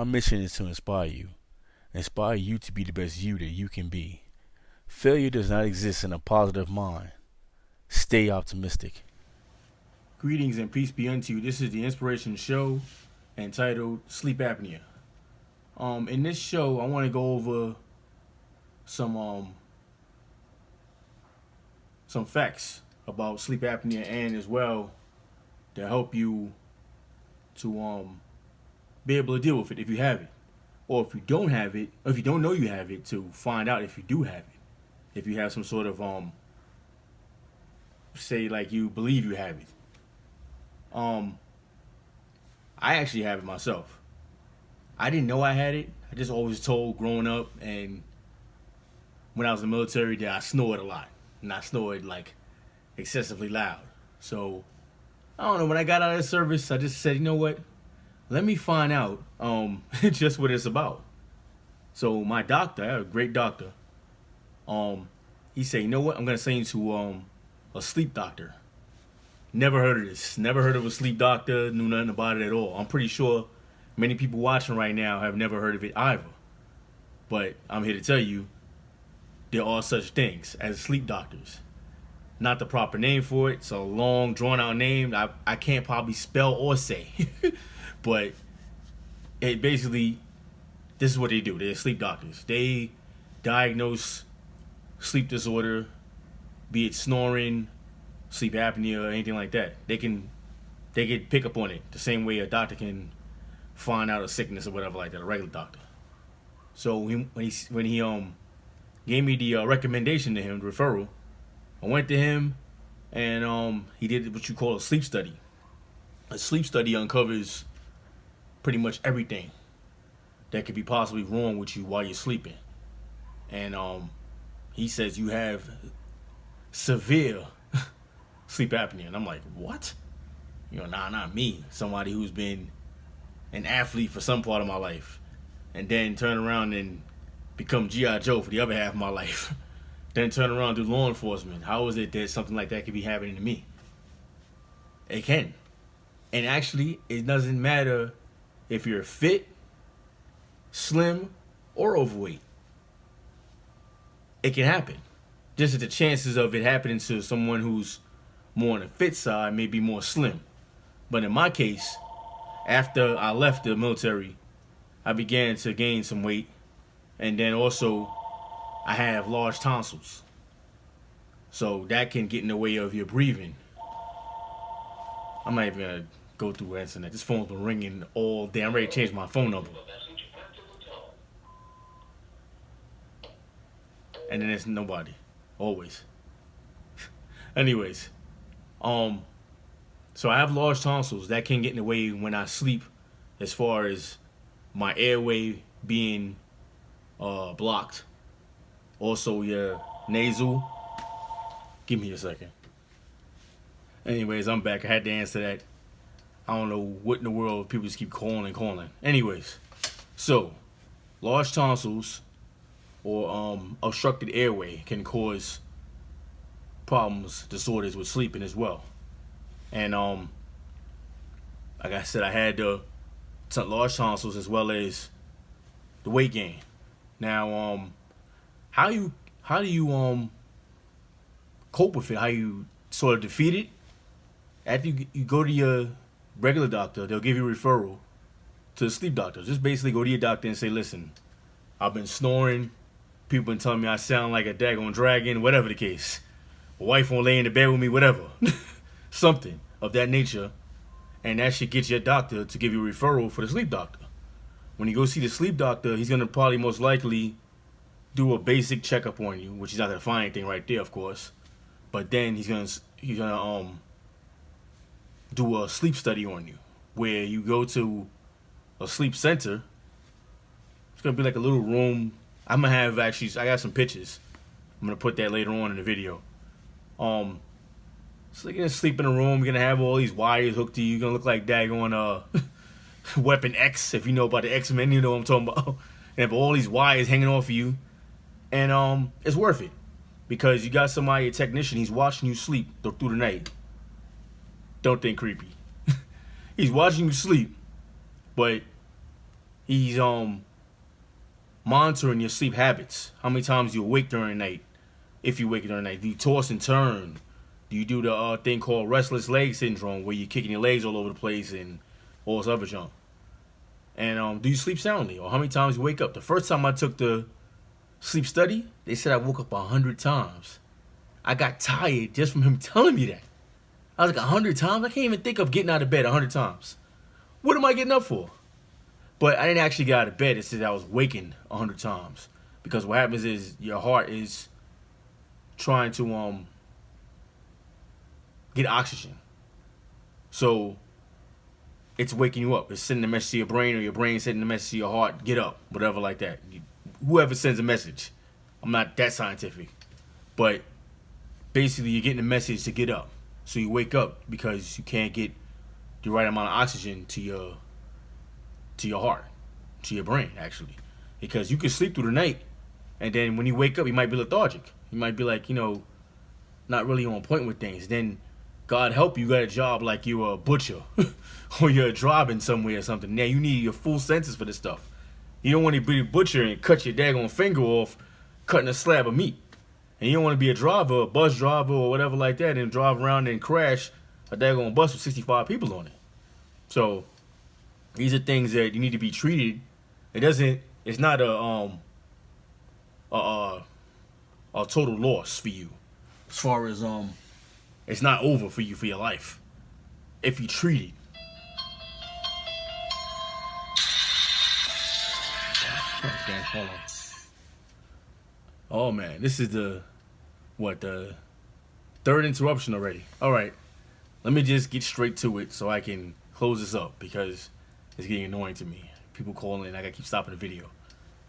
mission is to inspire you to be the best you that you can be. Failure does not exist in a positive mind. Stay optimistic. Greetings and peace be unto you. This is the Inspiration Show entitled Sleep Apnea. In this show, I want to go over some facts about sleep apnea and as well to help you to be able to deal with it if you have it, or if you don't have it, or if you don't know you have it, to find out if you do have it. If you have some sort of say like you believe you have it. I actually have it myself. I didn't know I had it. I just always told growing up and when I was in the military that I snored a lot. And I snored like excessively loud. So I don't know, when I got out of the service, I just said, you know what? Let me find out just what it's about. So my doctor, I have a great doctor, he said, you know what? I'm gonna send you to a sleep doctor. Never heard of this. Never heard of a sleep doctor. Knew nothing about it at all. I'm pretty sure many people watching right now have never heard of it either. But I'm here to tell you, there are such things as sleep doctors. Not the proper name for it. It's a long, drawn-out name. I can't probably spell or say. But it basically, this is what they do. They're sleep doctors. They diagnose sleep disorder, be it snoring, sleep apnea, or anything like that. They can pick up on it the same way a doctor can find out a sickness or whatever like that, a regular doctor. So when he gave me the recommendation to him, the referral, I went to him and he did what you call a sleep study. A sleep study uncovers pretty much everything that could be possibly wrong with you while you're sleeping. And he says you have severe sleep apnea. And I'm like, what? Nah, not me. Somebody who's been an athlete for some part of my life and then turn around and become G.I. Joe for the other half of my life. Then turn around and do law enforcement. How is it that something like that could be happening to me? It can. And actually, it doesn't matter if you're fit, slim, or overweight. It can happen. Just that the chances of it happening to someone who's more on the fit side may be more slim. But in my case, after I left the military, I began to gain some weight. And then also, I have large tonsils. So that can get in the way of your breathing. I'm not even going to go through answering that. This phone's been ringing all day. I'm ready to change my phone number. And then there's nobody. Always. Anyways. So I have large tonsils. That can get in the way when I sleep, as far as my airway being blocked. Also your nasal. Give me a second. Anyways, I'm back. I had to answer that. I don't know what in the world people just keep calling. Anyways, so large tonsils or obstructed airway can cause problems, disorders with sleeping as well. And like I said, I had the large tonsils as well as the weight gain. Now, how do you cope with it? How you sort of defeat it? After you go to your regular doctor, they'll give you a referral to the sleep doctor. Just basically go to your doctor and say, listen, I've been snoring. People been telling me I sound like a daggone dragon, whatever the case. My wife won't lay in the bed with me, whatever. Something of that nature. And that should get your doctor to give you a referral for the sleep doctor. When you go see the sleep doctor, he's going to probably most likely do a basic checkup on you, which he's not going to find anything right there, of course. But then he's gonna do a sleep study on you, where you go to a sleep center. It's gonna be like a little room. I got some pictures. I'm gonna put that later on in the video. So you're gonna sleep in a room. You're gonna have all these wires hooked to you. You're gonna look like daggone Weapon X, if you know about the X-Men, you know what I'm talking about. And have all these wires hanging off of you, and it's worth it. Because you got somebody, a technician, he's watching you sleep through the night. Don't think creepy. He's watching you sleep, but He's monitoring your sleep habits. How many times you awake during the night? If you wake during the night, do you toss and turn? Do you do the thing called restless leg syndrome, where you're kicking your legs all over the place and all this other junk? And do you sleep soundly, or how many times you wake up? The first time I took the sleep study, they said I woke up 100 times. I got tired just from him telling me that. I was like, 100 times? I can't even think of getting out of bed 100 times. What am I getting up for? But I didn't actually get out of bed. It said I was waking 100 times. Because what happens is your heart is trying to get oxygen. So it's waking you up. It's sending a message to your brain, or your brain sending a message to your heart, get up, whatever like that. Whoever sends a message. I'm not that scientific. But basically you're getting a message to get up. So you wake up because you can't get the right amount of oxygen to your heart, to your brain, actually. Because you can sleep through the night, and then when you wake up, you might be lethargic. You might be like, not really on point with things. Then, God help you got a job like you're a butcher, or you're a driving somewhere or something. Now you need your full senses for this stuff. You don't want to be a butcher and cut your daggone finger off cutting a slab of meat. And you don't want to be a driver, a bus driver, or whatever like that, and drive around and crash a daggone bus with 65 people on it. So these are things that you need to be treated. It's not a total loss for you. As far as it's not over for you for your life if you treat it. Hold on. Oh man, this is the third interruption already. All right, let me just get straight to it so I can close this up, because it's getting annoying to me. People calling, I gotta keep stopping the video.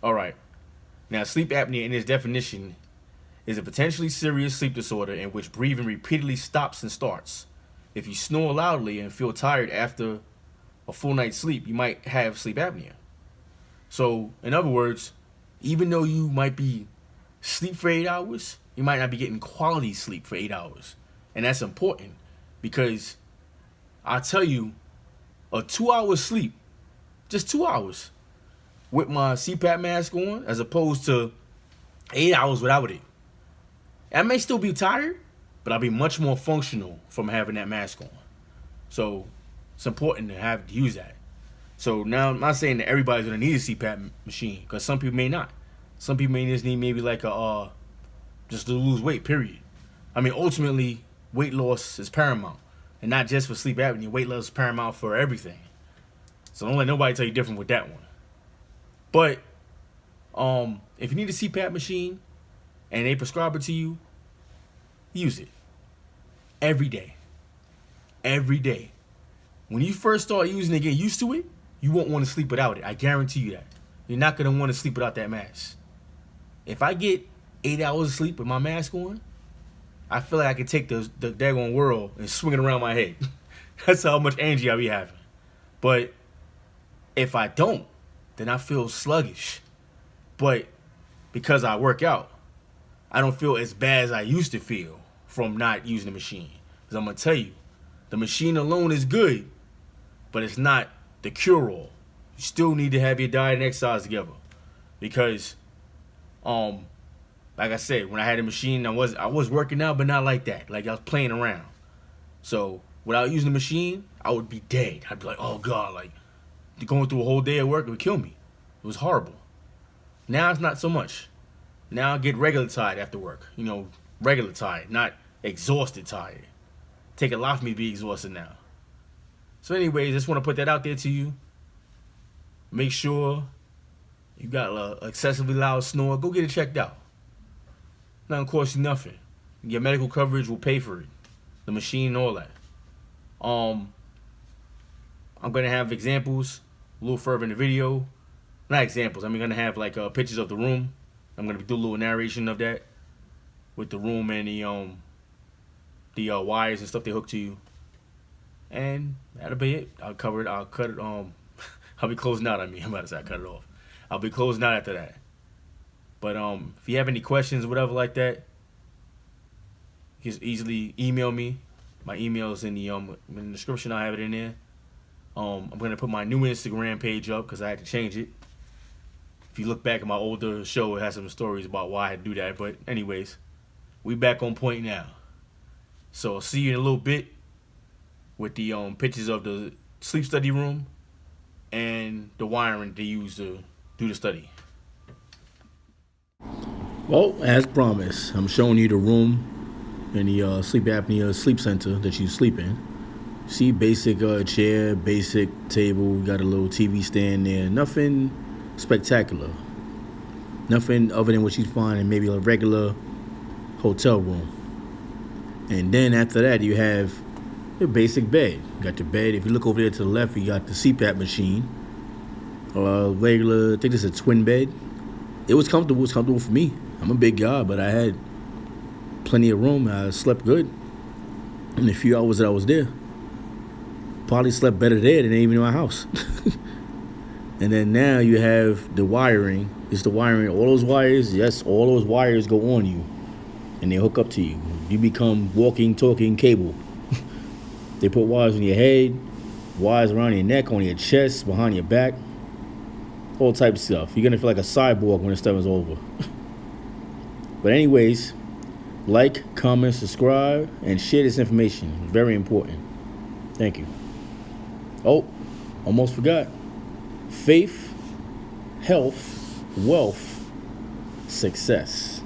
All right, now sleep apnea in its definition is a potentially serious sleep disorder in which breathing repeatedly stops and starts. If you snore loudly and feel tired after a full night's sleep, you might have sleep apnea. So, in other words, even though you might be asleep for 8 hours, you might not be getting quality sleep for 8 hours. And that's important, because I tell you, a 2-hour sleep, just 2 hours, with my CPAP mask on, as opposed to 8 hours without it. I may still be tired, but I'll be much more functional from having that mask on. So it's important to use that. So now I'm not saying that everybody's gonna need a CPAP machine, because some people may not. Some people may just need maybe like just to lose weight, period. I mean, ultimately, weight loss is paramount, and not just for sleep apnea. Weight loss is paramount for everything. So don't let nobody tell you different with that one. But if you need a CPAP machine and they prescribe it to you, use it every day. Every day. When you first start using it, get used to it, you won't want to sleep without it. I guarantee you that. You're not going to want to sleep without that mask. If I get 8 hours of sleep with my mask on, I feel like I could take the daggone world and swing it around my head. That's how much energy I be having. But if I don't, then I feel sluggish. But because I work out, I don't feel as bad as I used to feel from not using the machine. Because I'm going to tell you, the machine alone is good, but it's not the cure-all. You still need to have your diet and exercise together. Because, like I said, when I had a machine, I was working out, but not like that. Like I was playing around. So without using the machine, I would be dead. I'd be like, oh God, like going through a whole day of work, it would kill me. It was horrible. Now it's not so much. Now I get regular tired after work. Regular tired, not exhausted tired. Take a lot for me to be exhausted now. So anyways, I just want to put that out there to you. Make sure you got an excessively loud snore. Go get it checked out. Not gonna cost you nothing. Your medical coverage will pay for it. The machine and all that. I'm gonna have examples a little further in the video. Not examples. I'm gonna have like pictures of the room. I'm gonna do a little narration of that with the room and the wires and stuff they hook to you. And that'll be it. I'll cover it. I'll cut it. I'll be closing out. I'm about to say I cut it off. I'll be closing out after that. But if you have any questions or whatever like that, you can easily email me. My email is in the description. I'll have it in there. I'm gonna put my new Instagram page up because I had to change it. If you look back at my older show, it has some stories about why I had to do that. But anyways, we back on point now. So I'll see you in a little bit with the pictures of the sleep study room and the wiring they use to do the study. Well, as promised, I'm showing you the room in the sleep apnea sleep center that you sleep in. See, basic chair, basic table, got a little TV stand there. Nothing spectacular. Nothing other than what you'd find in maybe a regular hotel room. And then after that, you have your basic bed. You got your bed. If you look over there to the left, you got the CPAP machine. Regular, I think this is a twin bed. It was comfortable. It was comfortable for me. I'm a big guy, but I had plenty of room. I slept good in the few hours that I was there. Probably slept better there than even in my house. And then now you have the wiring. It's the wiring. All those wires, yes, all those wires go on you. And they hook up to you. You become walking, talking cable. They put wires on your head, wires around your neck, on your chest, behind your back. All types of stuff. You're going to feel like a cyborg when this stuff is over. But anyways, like, comment, subscribe, and share this information. Very important. Thank you. Oh, almost forgot. Faith, health, wealth, success.